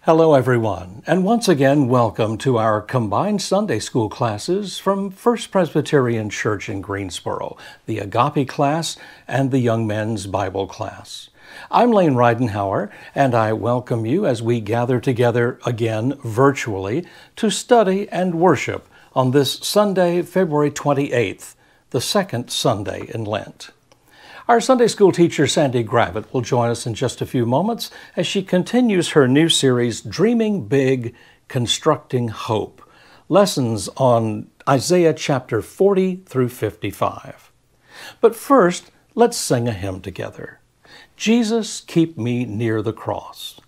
Hello everyone, and once again welcome to our combined Sunday school classes from First Presbyterian Church in Greensboro, the Agape class and the Young Men's Bible class. I'm Lane Ridenhour, and I welcome you as we gather together again virtually to study and worship on this Sunday, February 28th, the second Sunday in Lent. Our Sunday school teacher, Sandie Gravett, will join us in just a few moments as she continues her new series, Dreaming Big, Constructing Hope, lessons on Isaiah chapter 40 through 55. But first, let's sing a hymn together. Jesus, Keep Me Near the Cross.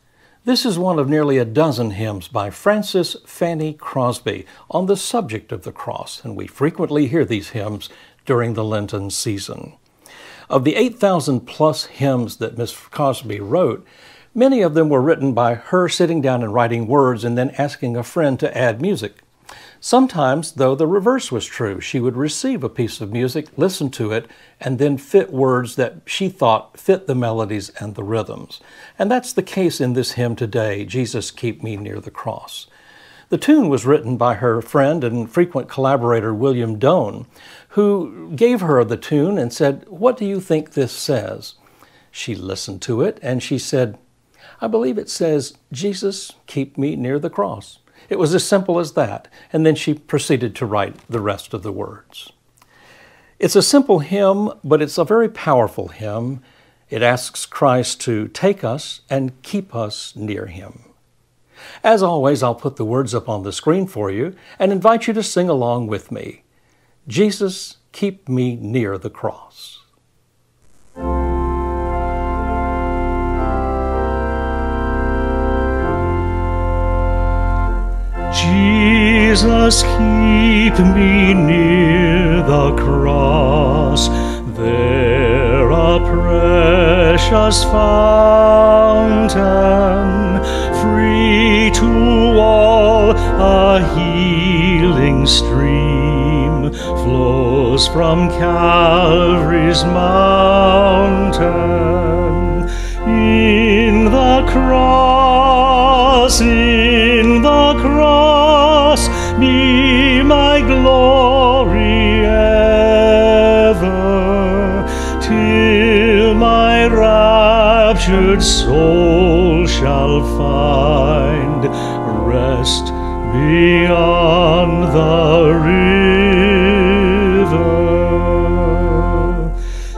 This is one of nearly a dozen hymns by Frances Fanny Crosby on the subject of the cross, and we frequently hear these hymns during the Lenten season. Of the 8,000 plus hymns that Miss Crosby wrote, many of them were written by her sitting down and writing words and then asking a friend to add music. Sometimes, though, the reverse was true. She would receive a piece of music, listen to it, and then fit words that she thought fit the melodies and the rhythms. And that's the case in this hymn today, Jesus, Keep Me Near the Cross. The tune was written by her friend and frequent collaborator, William Doane, who gave her the tune and said, "What do you think this says?" She listened to it and she said, "I believe it says, 'Jesus, keep me near the cross.'" It was as simple as that. And then she proceeded to write the rest of the words. It's a simple hymn, but it's a very powerful hymn. It asks Christ to take us and keep us near him. As always, I'll put the words up on the screen for you and invite you to sing along with me. Jesus, keep me near the cross. Jesus, keep me near the cross, there a precious fountain, free to all, a healing stream flows from Calvary's mountain. In the cross, be my glory ever, till my raptured soul shall find rest beyond the river.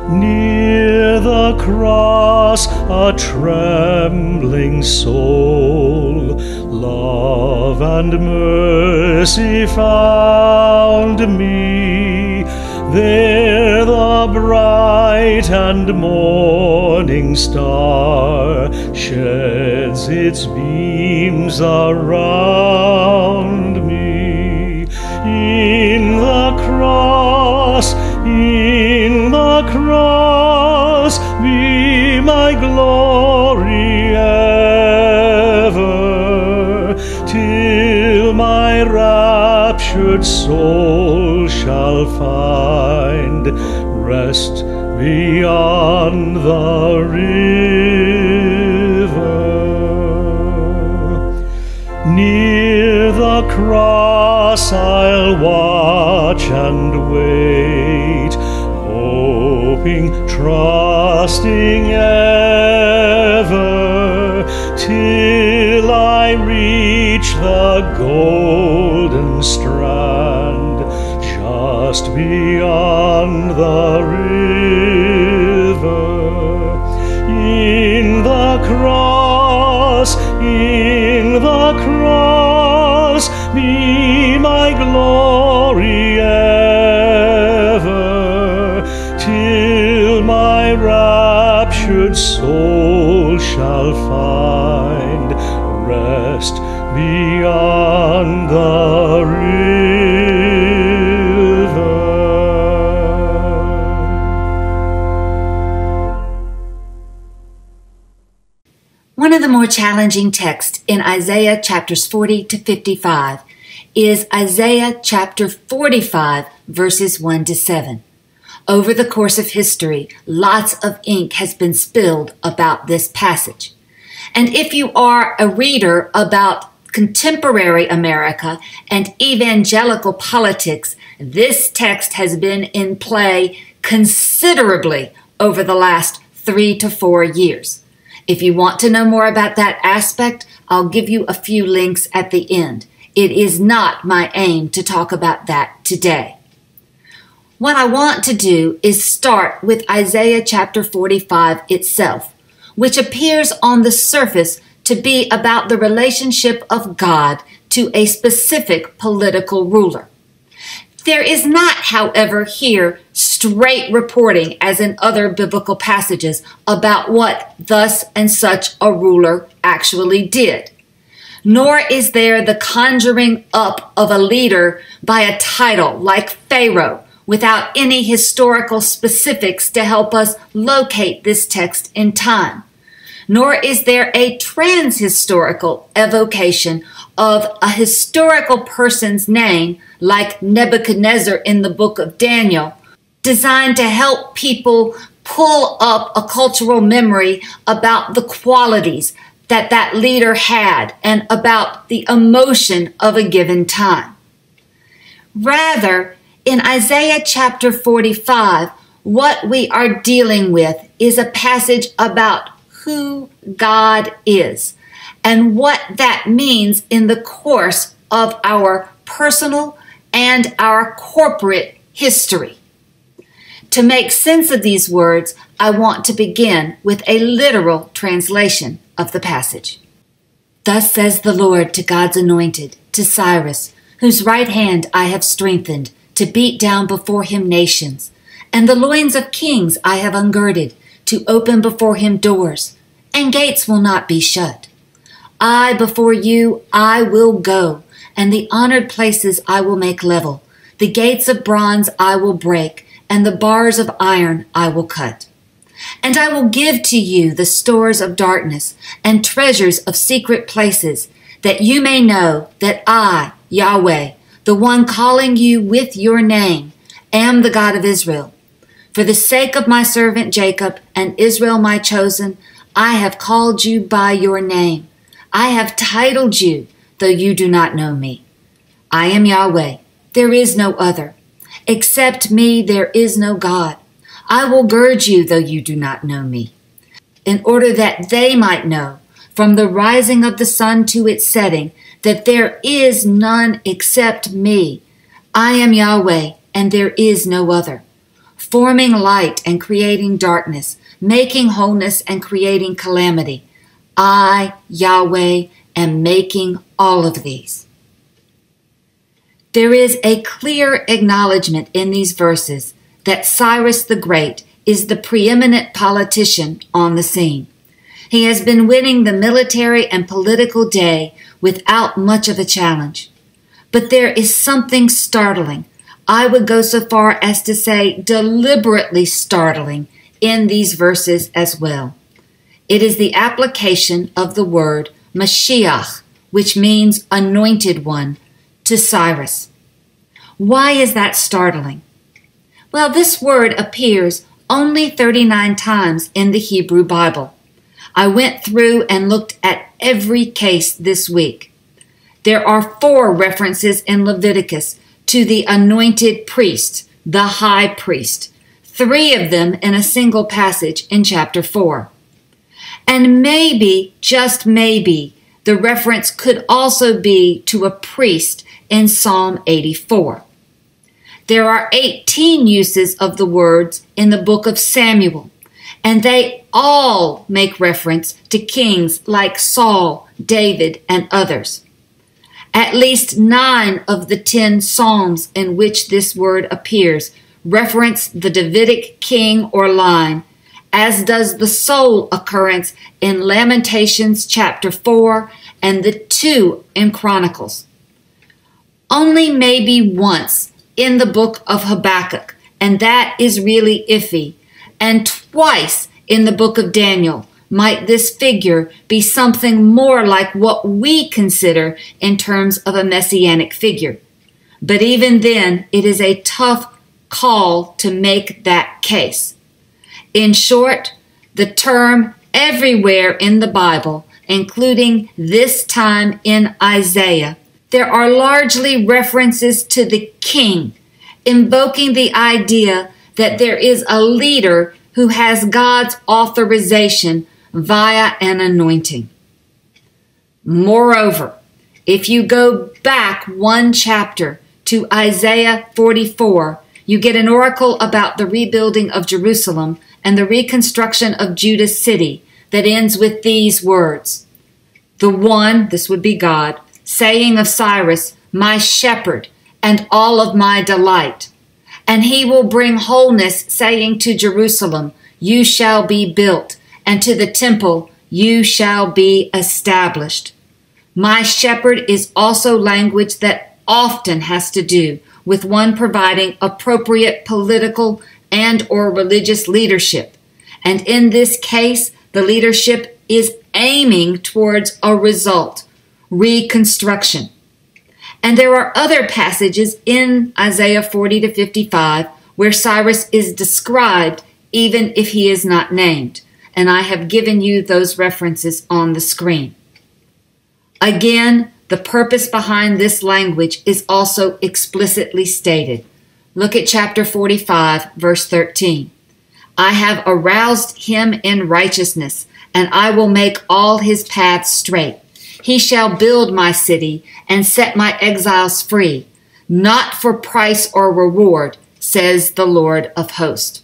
Near the cross, a trembling soul, love and mercy found me. There the bright and morning star sheds its beams around me. In the cross, be my glory ever, till my raptured soul shall find rest beyond the river. Near the cross I'll watch and wait, hoping, trusting ever, till I reach the golden strand, just beyond the river. In the cross, be my glory ever, till my raptured soul shall find rest beyond the river. One of the more challenging texts in Isaiah chapters 40 to 55 is Isaiah chapter 45, verses 1 to 7. Over the course of history, lots of ink has been spilled about this passage. And if you are a reader about contemporary America and evangelical politics, this text has been in play considerably over the last 3 to 4 years. If you want to know more about that aspect, I'll give you a few links at the end. It is not my aim to talk about that today. What I want to do is start with Isaiah chapter 45 itself, which appears on the surface to be about the relationship of God to a specific political ruler. There is not, however, here straight reporting, as in other biblical passages, about what thus and such a ruler actually did. Nor is there the conjuring up of a leader by a title like Pharaoh, without any historical specifics to help us locate this text in time. Nor is there a transhistorical evocation of a historical person's name like Nebuchadnezzar in the book of Daniel, designed to help people pull up a cultural memory about the qualities that that leader had and about the emotion of a given time. Rather, in Isaiah chapter 45, what we are dealing with is a passage about who God is and what that means in the course of our personal and our corporate history. To make sense of these words, I want to begin with a literal translation of the passage. Thus says the Lord to God's anointed, to Cyrus, whose right hand I have strengthened, to beat down before him nations, and the loins of kings I have ungirded, to open before him doors, and gates will not be shut. Before you I will go, and the honored places I will make level. The gates of bronze I will break, and the bars of iron I will cut. And I will give to you the stores of darkness and treasures of secret places, that you may know that I, Yahweh, the one calling you with your name, am the God of Israel. For the sake of my servant Jacob and Israel my chosen, I have called you by your name. I have titled you, though you do not know me. I am Yahweh, there is no other. Except me there is no God. I will gird you, though you do not know me, in order that they might know, from the rising of the sun to its setting, that there is none except me. I am Yahweh, and there is no other, forming light and creating darkness, making wholeness and creating calamity. I, Yahweh, am making all of these. There is a clear acknowledgement in these verses that Cyrus the Great is the preeminent politician on the scene. He has been winning the military and political day without much of a challenge. But there is something startling, I would go so far as to say deliberately startling, in these verses as well. It is the application of the word Mashiach, which means anointed one, to Cyrus. Why is that startling? Well, this word appears only 39 times in the Hebrew Bible. I went through and looked at every case this week. There are 4 references in Leviticus to the anointed priest, the high priest, 3 of them in a single passage in chapter 4. And maybe, just maybe, the reference could also be to a priest in Psalm 84. There are 18 uses of the words in the book of Samuel, and they all make reference to kings like Saul, David, and others. At least 9 of the 10 Psalms in which this word appears reference the Davidic king or line, as does the sole occurrence in Lamentations chapter 4 and the 2 in Chronicles. Only maybe once in the book of Habakkuk, and that is really iffy, and twice in the book of Daniel might this figure be something more like what we consider in terms of a messianic figure. But even then, it is a tough call to make that case. In short, the term everywhere in the Bible including this time in Isaiah, there are largely references to the king, invoking the idea that there is a leader who has God's authorization via an anointing. Moreover, if you go back one chapter to Isaiah 44, you get an oracle about the rebuilding of Jerusalem and the reconstruction of Judah's city that ends with these words. The one, this would be God, saying of Cyrus, my shepherd and all of my delight. And he will bring wholeness, saying to Jerusalem, you shall be built, and to the temple, you shall be established. My shepherd is also language that often has to do with one providing appropriate political and or religious leadership. And in this case, the leadership is aiming towards a result, reconstruction. And there are other passages in Isaiah 40 to 55 where Cyrus is described even if he is not named. And I have given you those references on the screen. Again, the purpose behind this language is also explicitly stated. Look at chapter 45, verse 13. I have aroused him in righteousness, and I will make all his paths straight. He shall build my city and set my exiles free, not for price or reward, says the Lord of hosts.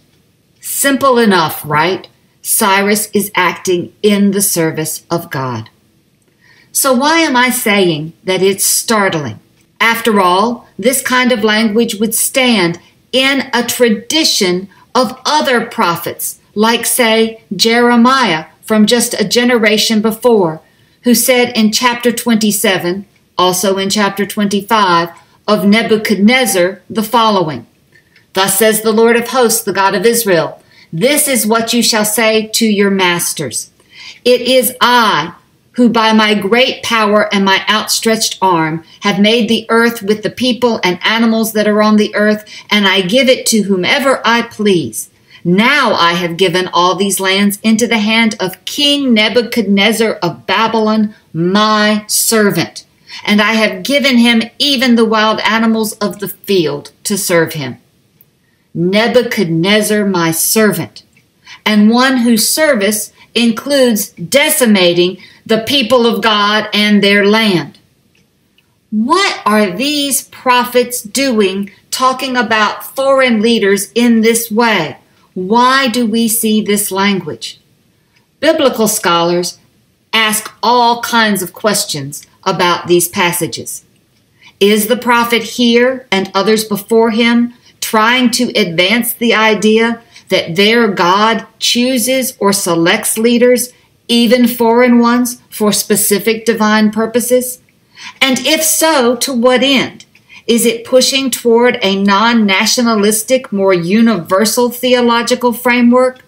Simple enough, right? Cyrus is acting in the service of God. So why am I saying that it's startling? After all, this kind of language would stand in a tradition of other prophets, like, say, Jeremiah from just a generation before, who said in chapter 27, also in chapter 25, of Nebuchadnezzar the following. Thus says the Lord of hosts, the God of Israel, this is what you shall say to your masters. It is I who by my great power and my outstretched arm have made the earth with the people and animals that are on the earth, and I give it to whomever I please. Now I have given all these lands into the hand of King Nebuchadnezzar of Babylon, my servant, and I have given him even the wild animals of the field to serve him. Nebuchadnezzar, my servant, and one whose service includes decimating the people of God and their land. What are these prophets doing talking about foreign leaders in this way? Why do we see this language? Biblical scholars ask all kinds of questions about these passages. Is the prophet here and others before him trying to advance the idea that their God chooses or selects leaders, even foreign ones, for specific divine purposes? And if so, to what end? Is it pushing toward a non-nationalistic, more universal theological framework?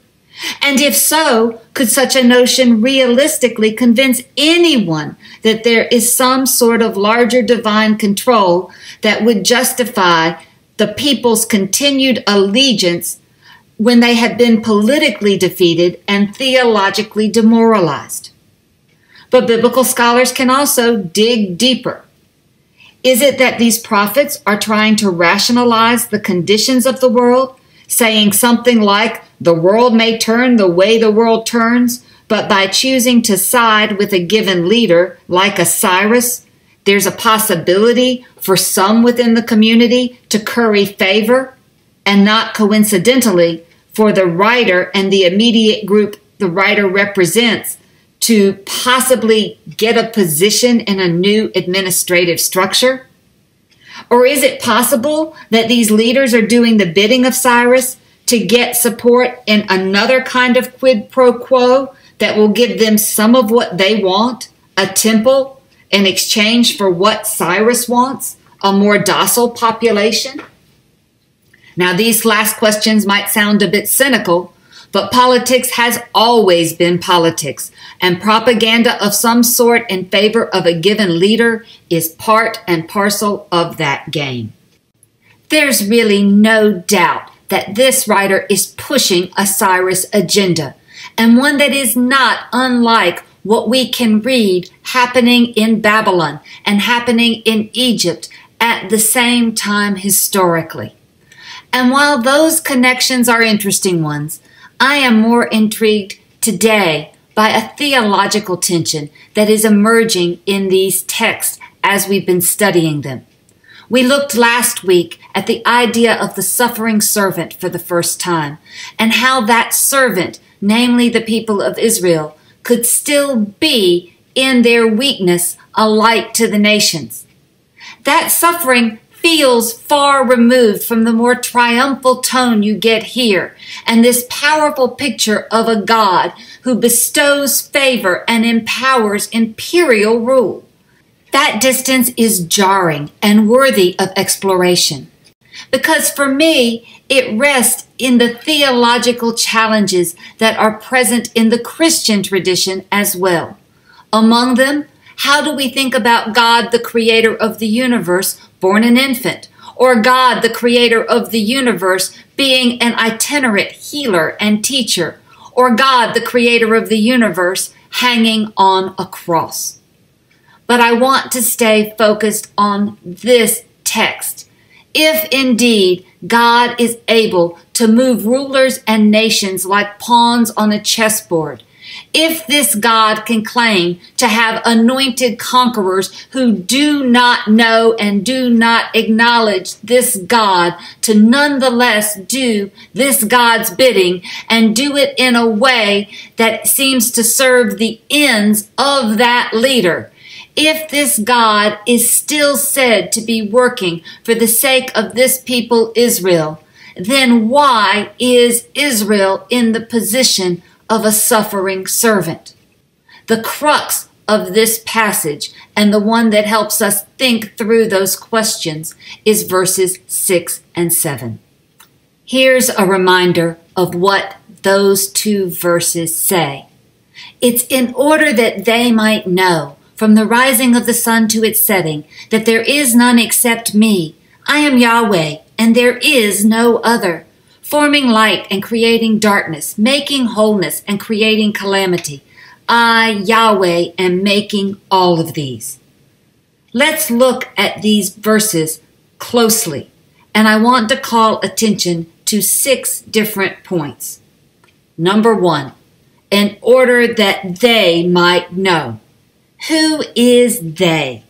And if so, could such a notion realistically convince anyone that there is some sort of larger divine control that would justify the people's continued allegiance when they have been politically defeated and theologically demoralized? But biblical scholars can also dig deeper. Is it that these prophets are trying to rationalize the conditions of the world, saying something like, the world may turn the way the world turns, but by choosing to side with a given leader, like a Cyrus, there's a possibility for some within the community to curry favor, and not coincidentally for the writer and the immediate group the writer represents to possibly get a position in a new administrative structure? Or is it possible that these leaders are doing the bidding of Cyrus to get support in another kind of quid pro quo that will give them some of what they want, a temple, in exchange for what Cyrus wants, a more docile population? Now, these last questions might sound a bit cynical, but politics has always been politics, and propaganda of some sort in favor of a given leader is part and parcel of that game. There's really no doubt that this writer is pushing a Cyrus agenda, and one that is not unlike what we can read happening in Babylon and happening in Egypt at the same time historically. And while those connections are interesting ones, I am more intrigued today by a theological tension that is emerging in these texts as we've been studying them. We looked last week at the idea of the suffering servant for the first time, and how that servant, namely the people of Israel, could still be, in their weakness, a light to the nations. That suffering feels far removed from the more triumphal tone you get here, and this powerful picture of a God who bestows favor and empowers imperial rule. That distance is jarring and worthy of exploration, because for me, it rests in the theological challenges that are present in the Christian tradition as well. Among them, how do we think about God, the creator of the universe, born an infant, or God, the creator of the universe, being an itinerant healer and teacher, or God, the creator of the universe, hanging on a cross? But I want to stay focused on this text. If indeed God is able to move rulers and nations like pawns on a chessboard, if this God can claim to have anointed conquerors who do not know and do not acknowledge this God to nonetheless do this God's bidding and do it in a way that seems to serve the ends of that leader, if this God is still said to be working for the sake of this people Israel, then why is Israel in the position of a suffering servant? The crux of this passage, and the one that helps us think through those questions, is verses 6 and 7. Here's a reminder of what those two verses say. It's in order that they might know, from the rising of the sun to its setting, that there is none except me. I am Yahweh, and there is no other, forming light and creating darkness, making wholeness and creating calamity. I, Yahweh, am making all of these. Let's look at these verses closely, and I want to call attention to 6 different points. Number 1, in order that they might know. Who is they?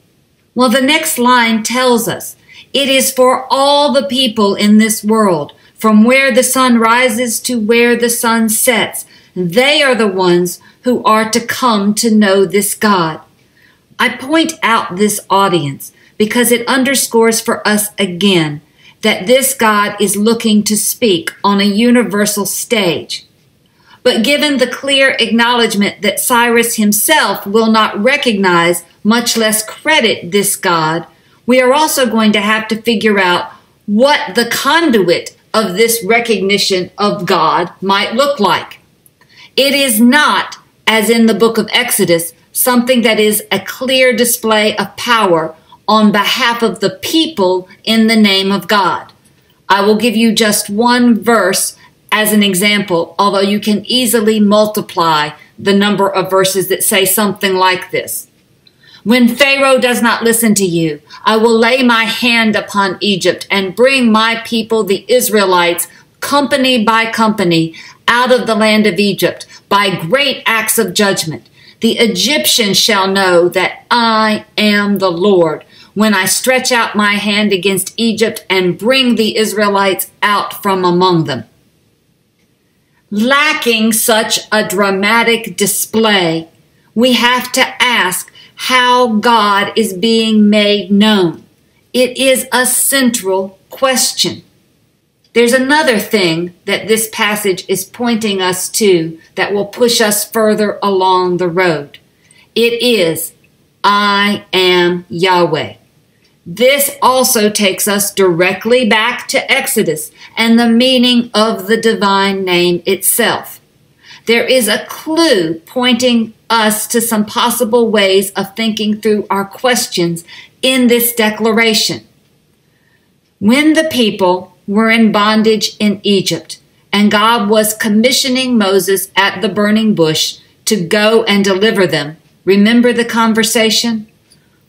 Well, the next line tells us it is for all the people in this world, from where the sun rises to where the sun sets. They are the ones who are to come to know this God. I point out this audience because it underscores for us again that this God is looking to speak on a universal stage. But given the clear acknowledgement that Cyrus himself will not recognize, much less credit this God, we are also going to have to figure out what the conduit of this recognition of God might look like. It is not, as in the book of Exodus, something that is a clear display of power on behalf of the people in the name of God. I will give you just one verse as an example, although you can easily multiply the number of verses that say something like this. When Pharaoh does not listen to you, I will lay my hand upon Egypt and bring my people, the Israelites, company by company, out of the land of Egypt by great acts of judgment. The Egyptians shall know that I am the Lord when I stretch out my hand against Egypt and bring the Israelites out from among them. Lacking such a dramatic display, we have to ask how God is being made known. It is a central question. There's another thing that this passage is pointing us to that will push us further along the road. It is, I am Yahweh. This also takes us directly back to Exodus and the meaning of the divine name itself. There is a clue pointing us to some possible ways of thinking through our questions in this declaration. When the people were in bondage in Egypt, and God was commissioning Moses at the burning bush to to go and deliver them. Remember the conversation?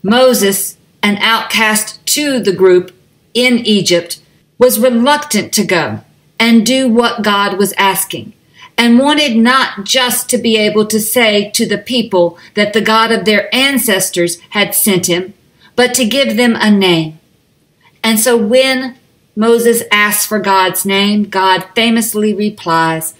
Moses, an outcast to the group in Egypt, was reluctant to go and do what God was asking, and wanted not just to be able to say to the people that the God of their ancestors had sent him, but to give them a name. And so when Moses asks for God's name, God famously replies,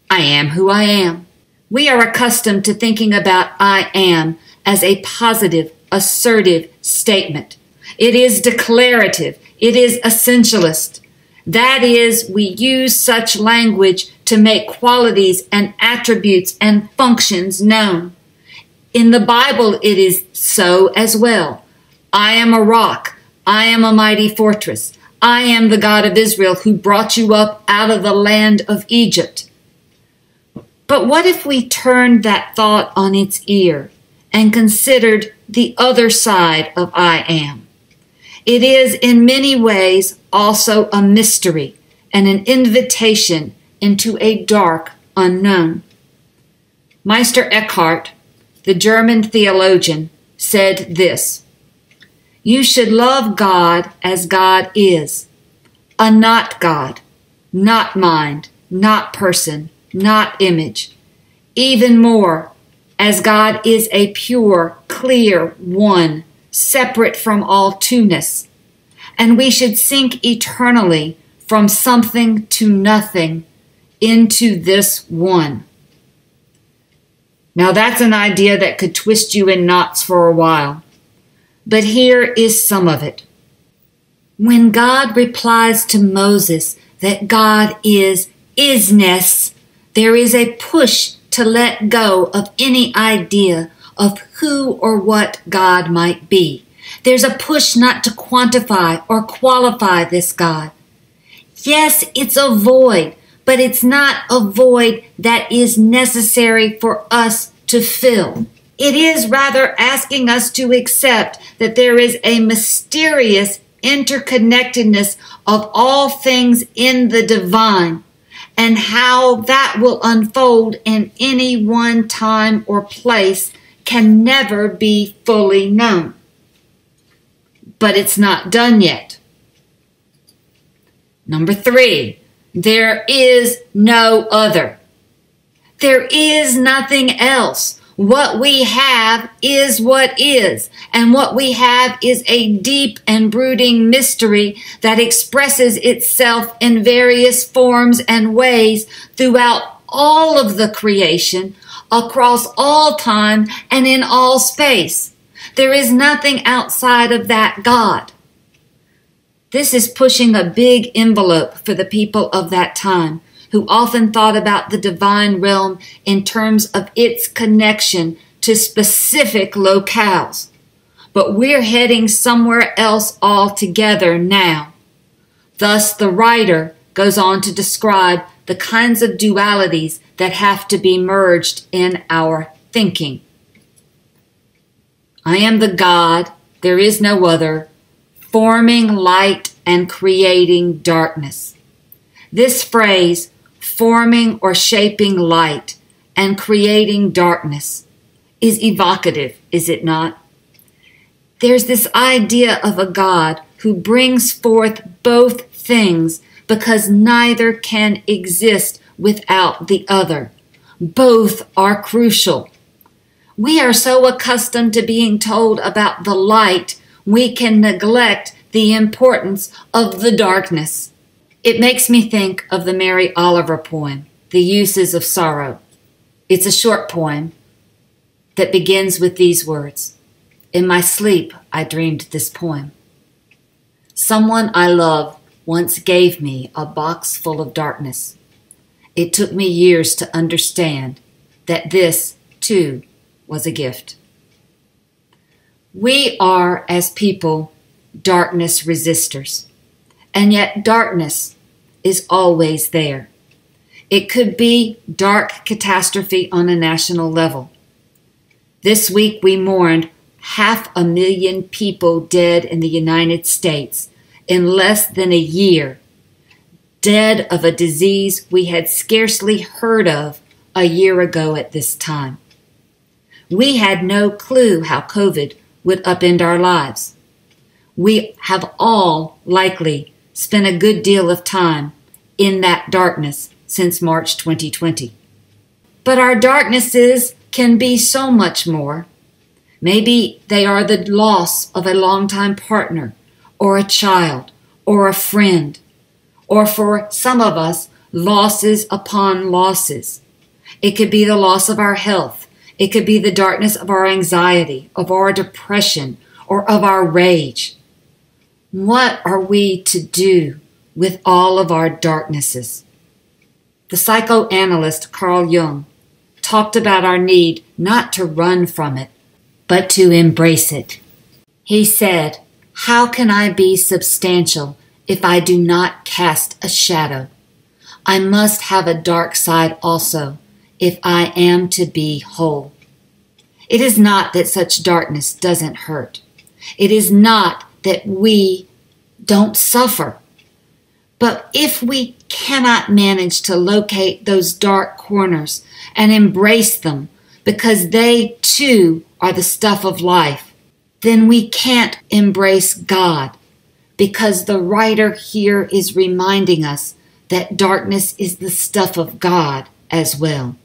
"I am who I am." We are accustomed to thinking about "I am" as a positive, assertive statement. It is declarative. It is essentialist. That is, we use such language to make qualities and attributes and functions known. In the Bible, it is so as well. I am a rock. I am a mighty fortress. I am the God of Israel who brought you up out of the land of Egypt. But what if we turned that thought on its ear and considered the other side of I am? It is in many ways also a mystery and an invitation into a dark unknown. Meister Eckhart, the German theologian, said this: "You should love God as God is, a not God, not mind, not person, not image. Even more, as God is a pure, clear one, separate from all two-ness. And we should sink eternally from something to nothing into this one." Now that's an idea that could twist you in knots for a while. But here is some of it. When God replies to Moses that God is isness, there is a push to let go of any idea of who or what God might be. There's a push not to quantify or qualify this God. Yes, it's a void, but it's not a void that is necessary for us to fill. It is rather asking us to accept that there is a mysterious interconnectedness of all things in the divine, and how that will unfold in any one time or place can never be fully known. But it's not done yet. Number 3, there is no other. There is nothing else. What we have is what is, and what we have is a deep and brooding mystery that expresses itself in various forms and ways throughout all of the creation, across all time and in all space. There is nothing outside of that God. This is pushing a big envelope for the people of that time, who often thought about the divine realm in terms of its connection to specific locales. But we're heading somewhere else altogether now. Thus, the writer goes on to describe the kinds of dualities that have to be merged in our thinking. I am the God, there is no other, forming light and creating darkness. This phrase, forming or shaping light and creating darkness, is evocative, is it not? There's this idea of a God who brings forth both things because neither can exist without the other. Both are crucial. We are so accustomed to being told about the light, we can neglect the importance of the darkness. It makes me think of the Mary Oliver poem, The Uses of Sorrow. It's a short poem that begins with these words. In my sleep, I dreamed this poem. Someone I love once gave me a box full of darkness. It took me years to understand that this, too, was a gift. We are, as people, darkness resistors, and yet darkness is always there. It could be dark catastrophe on a national level. This week we mourned 500,000 people dead in the United States in less than a year, dead of a disease we had scarcely heard of a year ago at this time. We had no clue how COVID would upend our lives. We have all likely spent a good deal of time in that darkness since March 2020. But our darknesses can be so much more. Maybe they are the loss of a longtime partner, or a child, or a friend, or for some of us, losses upon losses. It could be the loss of our health. It could be the darkness of our anxiety, of our depression, or of our rage. What are we to do with all of our darknesses? The psychoanalyst Carl Jung talked about our need not to run from it, but to embrace it. He said, "How can I be substantial if I do not cast a shadow? I must have a dark side also if I am to be whole." It is not that such darkness doesn't hurt. It is not that we don't suffer. But if we cannot manage to locate those dark corners and embrace them because they too are the stuff of life, then we can't embrace God, because the writer here is reminding us that darkness is the stuff of God as well.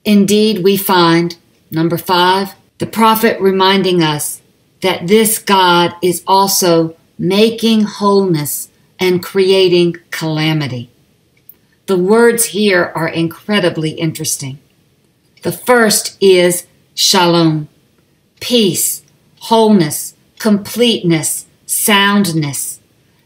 Indeed, we find, number 5, the prophet reminding us that this God is also making wholeness and creating calamity. The words here are incredibly interesting. The first is shalom, peace, wholeness, completeness, soundness.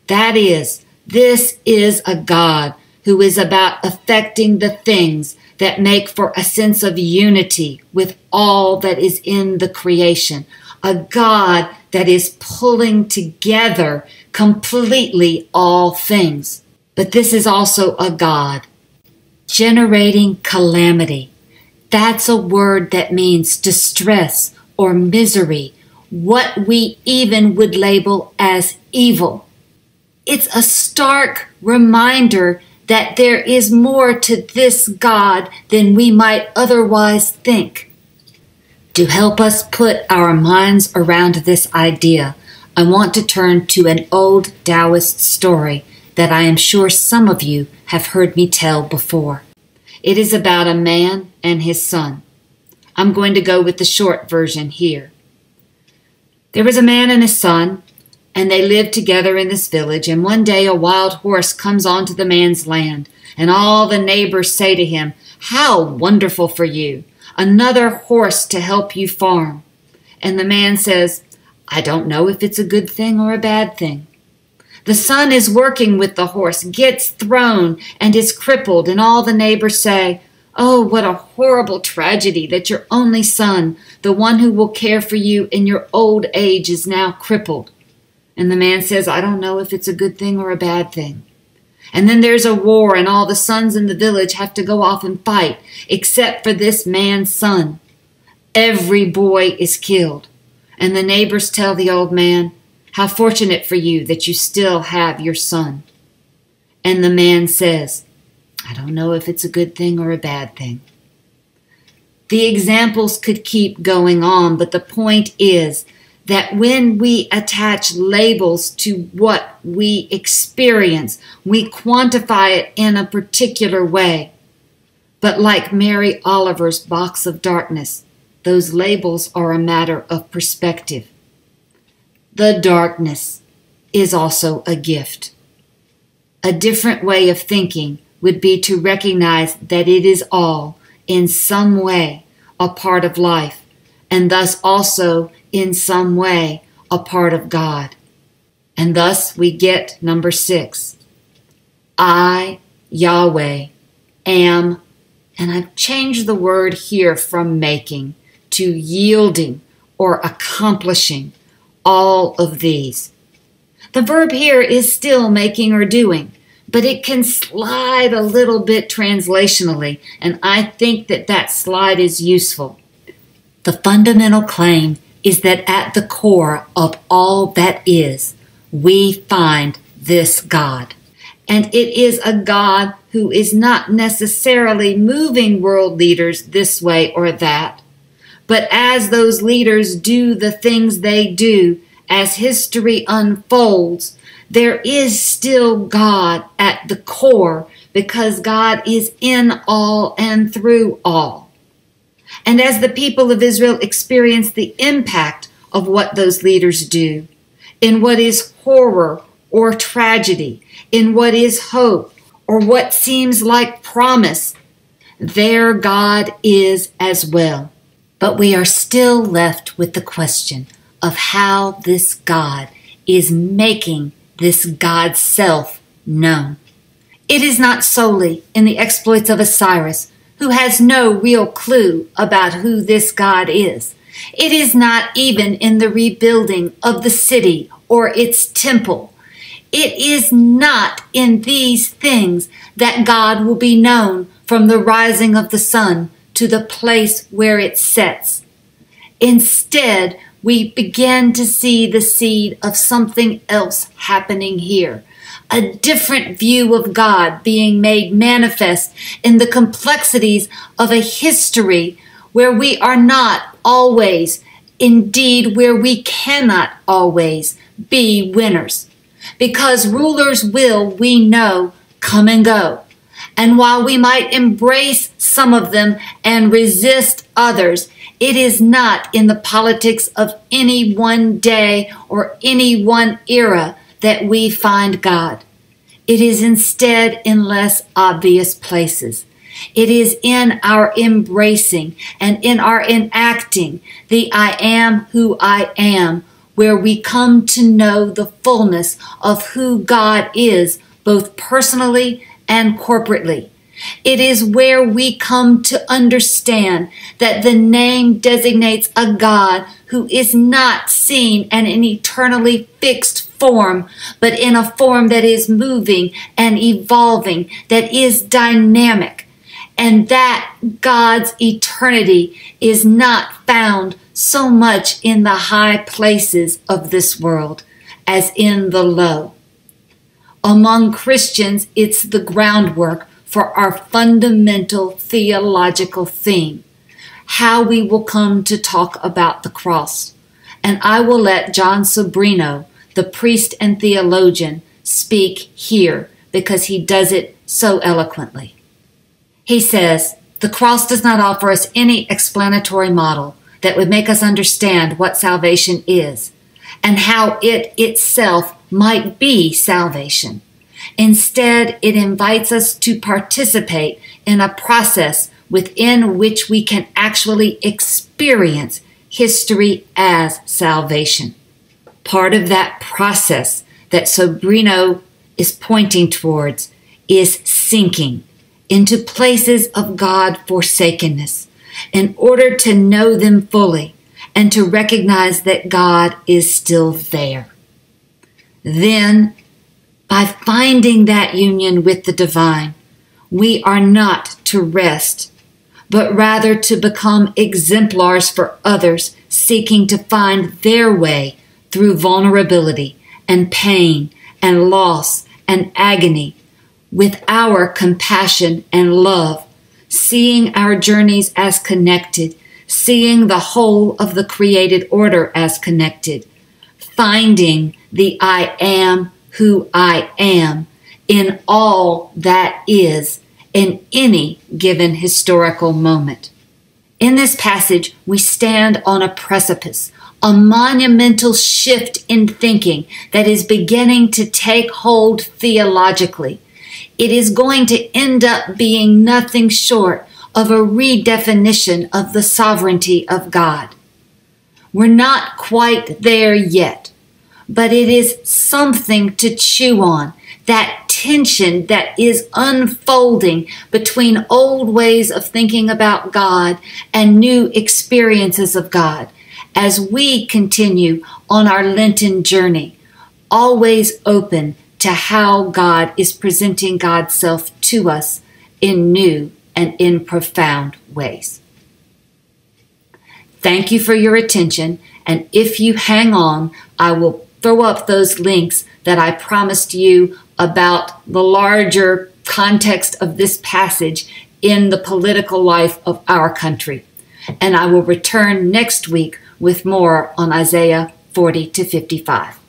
That is, this is a God who is about affecting the things that make for a sense of unity with all that is in the creation. A God that is pulling together completely all things. But this is also a God generating calamity. That's a word that means distress or misery, what we even would label as evil. It's a stark reminder that there is more to this God than we might otherwise think. To help us put our minds around this idea, I want to turn to an old Taoist story that I am sure some of you have heard me tell before. It is about a man and his son. I'm going to go with the short version here. There was a man and his son, and they lived together in this village, and one day a wild horse comes onto the man's land, and all the neighbors say to him, "How wonderful for you! Another horse to help you farm." And the man says, "I don't know if it's a good thing or a bad thing." The son is working with the horse, gets thrown, and is crippled, and all the neighbors say, "Oh, what a horrible tragedy that your only son, the one who will care for you in your old age, is now crippled." And the man says, "I don't know if it's a good thing or a bad thing." And then there's a war, and all the sons in the village have to go off and fight, except for this man's son. Every boy is killed. And the neighbors tell the old man, "How fortunate for you that you still have your son." And the man says, "I don't know if it's a good thing or a bad thing." The examples could keep going on, but the point is that when we attach labels to what we experience, we quantify it in a particular way. But like Mary Oliver's box of darkness, those labels are a matter of perspective. The darkness is also a gift. A different way of thinking would be to recognize that it is all, in some way, a part of life, and thus also, in some way, a part of God. And thus we get number 6. I, Yahweh, am, and I've changed the word here from making to yielding or accomplishing all of these. The verb here is still making or doing, but it can slide a little bit translationally, and I think that that slide is useful. The fundamental claim is that at the core of all that is, we find this God. And it is a God who is not necessarily moving world leaders this way or that. But as those leaders do the things they do, as history unfolds, there is still God at the core, because God is in all and through all. And as the people of Israel experience the impact of what those leaders do, in what is horror or tragedy, in what is hope or what seems like promise, there God is as well. But we are still left with the question of how this God is making this God's self known. It is not solely in the exploits of Osiris, who has no real clue about who this God is. It is not even in the rebuilding of the city or its temple. It is not in these things that God will be known from the rising of the sun to the place where it sets. Instead, we begin to see the seed of something else happening here, a different view of God being made manifest in the complexities of a history where we are not always, indeed where we cannot always be winners. Because rulers will, we know, come and go. And while we might embrace some of them and resist others, it is not in the politics of any one day or any one era that we find God. It is instead in less obvious places. It is in our embracing and in our enacting the I am who I am, where we come to know the fullness of who God is, both personally and corporately. It is where we come to understand that the name designates a God who is not seen in an eternally fixed form, but in a form that is moving and evolving, that is dynamic, and that God's eternity is not found so much in the high places of this world as in the low. Among Christians, it's the groundwork for our fundamental theological theme, how we will come to talk about the cross. And I will let John Sobrino, the priest and theologian, speak here because he does it so eloquently. He says, the cross does not offer us any explanatory model that would make us understand what salvation is and how it itself might be salvation. Instead, it invites us to participate in a process within which we can actually experience history as salvation. Part of that process that Sobrino is pointing towards is sinking into places of God forsakenness in order to know them fully and to recognize that God is still there. Then, by finding that union with the divine, we are not to rest, but rather to become exemplars for others seeking to find their way through vulnerability and pain and loss and agony with our compassion and love, seeing our journeys as connected, seeing the whole of the created order as connected, finding the I am who I am in all that is in any given historical moment. In this passage, we stand on a precipice, a monumental shift in thinking that is beginning to take hold theologically. It is going to end up being nothing short of a redefinition of the sovereignty of God. We're not quite there yet, but it is something to chew on, that tension that is unfolding between old ways of thinking about God and new experiences of God as we continue on our Lenten journey, always open to how God is presenting God's self to us in new and in profound ways. Thank you for your attention, and if you hang on, I will throw up those links that I promised you about the larger context of this passage in the political life of our country. And I will return next week with more on Isaiah 40 to 55.